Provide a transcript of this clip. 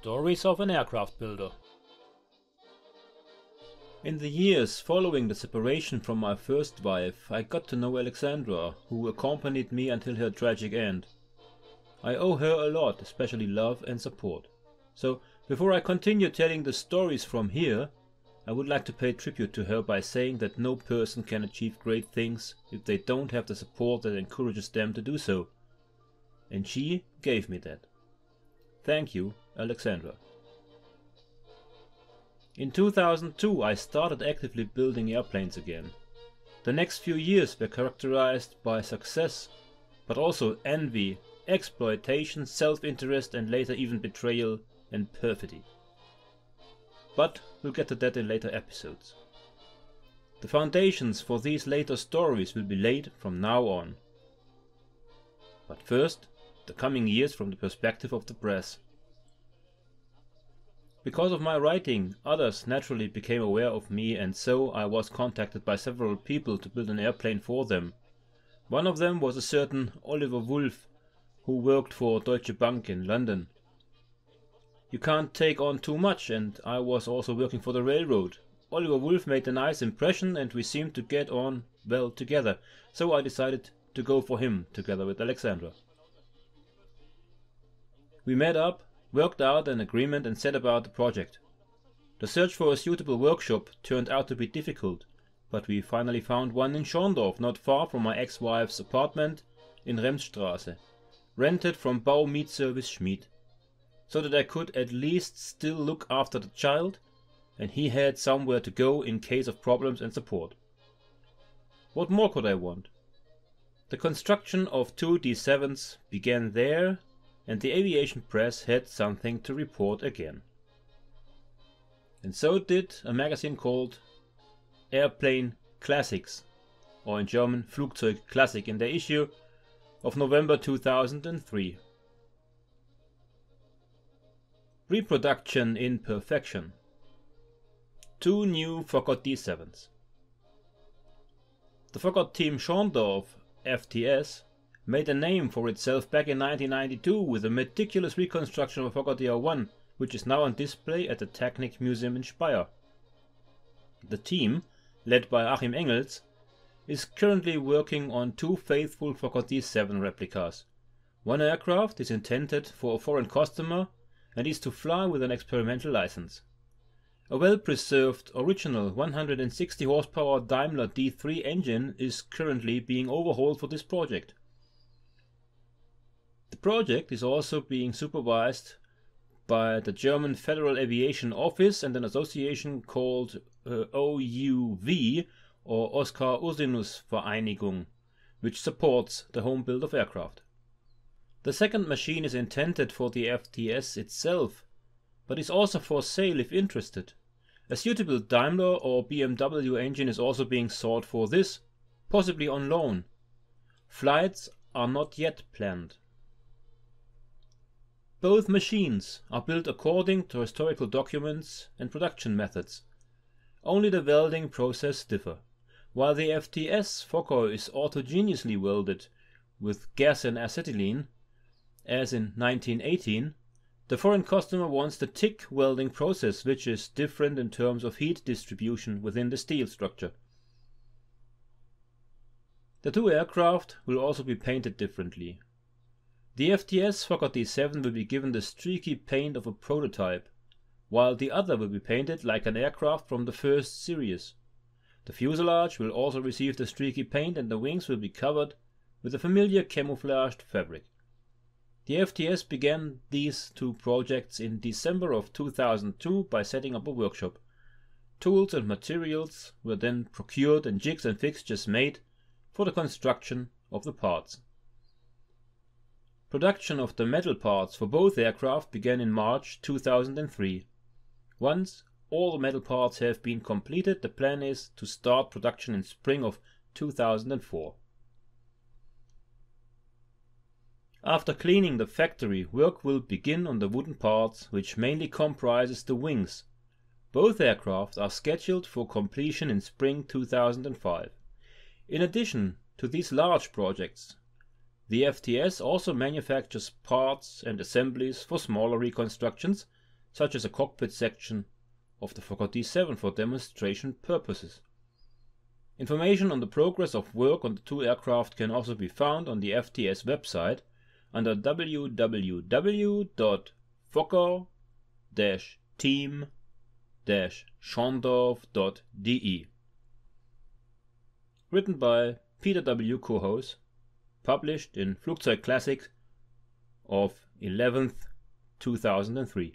Stories of an Aircraft Builder. In the years following the separation from my first wife, I got to know Alexandra, who accompanied me until her tragic end. I owe her a lot, especially love and support. So, before I continue telling the stories from here, I would like to pay tribute to her by saying that no person can achieve great things if they don't have the support that encourages them to do so. And she gave me that. Thank you, Alexandra. In 2002 I started actively building airplanes again. The next few years were characterized by success, but also envy, exploitation, self-interest and later even betrayal and perfidy. But we'll get to that in later episodes. The foundations for these later stories will be laid from now on. But first, the coming years from the perspective of the press. Because of my writing, others naturally became aware of me, and so I was contacted by several people to build an airplane for them. One of them was a certain Oliver Wolf, who worked for Deutsche Bank in London. You can't take on too much, and I was also working for the railroad. Oliver Wolf made a nice impression and we seemed to get on well together, so I decided to go for him together with Alexandra. We met up, worked out an agreement and set about the project. The search for a suitable workshop turned out to be difficult, but we finally found one in Schorndorf, not far from my ex-wife's apartment in Remsstraße, rented from Bau Mietservice Schmid, so that I could at least still look after the child, and he had somewhere to go in case of problems and support. What more could I want? The construction of two D.VIIs began there, and the aviation press had something to report again. And so did a magazine called Airplane Classics, or in German Flugzeug Klassik, in their issue of November 2003. Reproduction in perfection. Two new Fokker D.VIIs. The Fokker team Schorndorf, FTS, made a name for itself back in 1992 with a meticulous reconstruction of a Fokker DR1, which is now on display at the Technik Museum in Speyer. The team, led by Achim Engels, is currently working on two faithful Fokker D7 replicas. One aircraft is intended for a foreign customer and is to fly with an experimental license. A well-preserved original 160 horsepower Daimler D3 engine is currently being overhauled for this project. The project is also being supervised by the German Federal Aviation Office and an association called OUV, or Oskar Ursinus Vereinigung, which supports the home build of aircraft. The second machine is intended for the FTS itself, but is also for sale if interested. A suitable Daimler or BMW engine is also being sought for this, possibly on loan. Flights are not yet planned. Both machines are built according to historical documents and production methods. Only the welding process differ. While the FTS Fokker is autogenously welded with gas and acetylene, as in 1918, the foreign customer wants the TIG welding process, which is different in terms of heat distribution within the steel structure. The two aircraft will also be painted differently. The FTS Fokker D7 will be given the streaky paint of a prototype, while the other will be painted like an aircraft from the first series. The fuselage will also receive the streaky paint and the wings will be covered with a familiar camouflaged fabric. The FTS began these two projects in December of 2002 by setting up a workshop. Tools and materials were then procured and jigs and fixtures made for the construction of the parts. Production of the metal parts for both aircraft began in March 2003. Once all the metal parts have been completed, the plan is to start production in spring of 2004. After cleaning the factory, work will begin on the wooden parts, which mainly comprises the wings. Both aircraft are scheduled for completion in spring 2005. In addition to these large projects, the FTS also manufactures parts and assemblies for smaller reconstructions, such as a cockpit section of the Fokker D.VII for demonstration purposes. Information on the progress of work on the two aircraft can also be found on the FTS website under www.fokker-team-schondorf.de. Written by Peter W. Kohoes, published in Flugzeug Classics of 11th 2003.